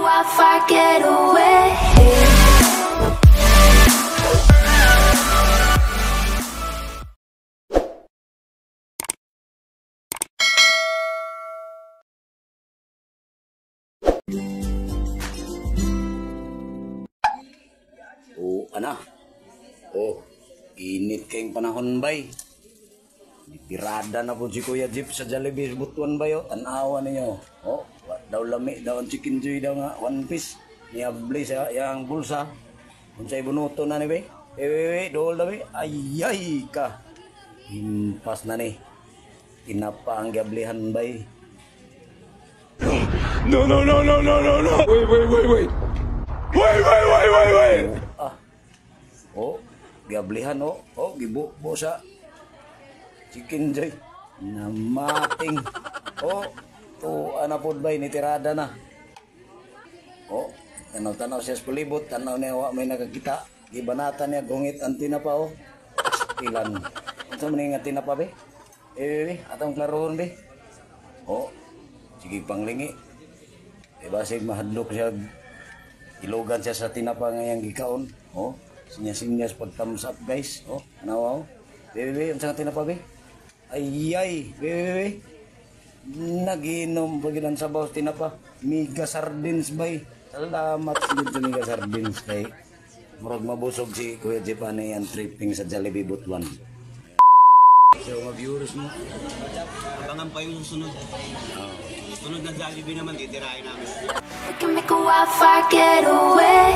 Wi-Fi getaway. Ana. Init kayong panahon bay. Pirada na po si Kuya Jeep sa Jollibee butuan ba yo? Tanawa ninyo. Daw lami daw ang chicken joy daw nga one piece. Niabli sa yang bulsa. Unsay bunuto na ni be? Dol daw be. Ay ka. Himpas na ni. Tinapa ang gablihan bay. No. Wait. Wait. Gablihan gibubo sa chicken joy. Namating. Ana pod bay ni tirada na. Tanaw siya sa palibot, tanaw niya wa may nakakita. Gibanatan niya gungit ang tinapa Ilan. Unsa man nga tinapa be? Atong klarohon be. Sige panglingi. Basig mahadlok siya. Ilugan siya sa tinapa ngayang gikaon. Sinya-sinyas pag thumbs up guys. Anawa. Bebe, unsa nga tinapa be? Ay, bebe. Naginom pagilan sa bawas tinapa. Miga sardines bay. Salamat gud sa miga sardines kay murag mabusog si Kuya Jeep ani ang tripping sa Jollibee Butuan. So mga viewers mo, Abangan pa yung sunod. Sunod na Jollibee naman titirahin namin. We can make a Wi-Fi getaway.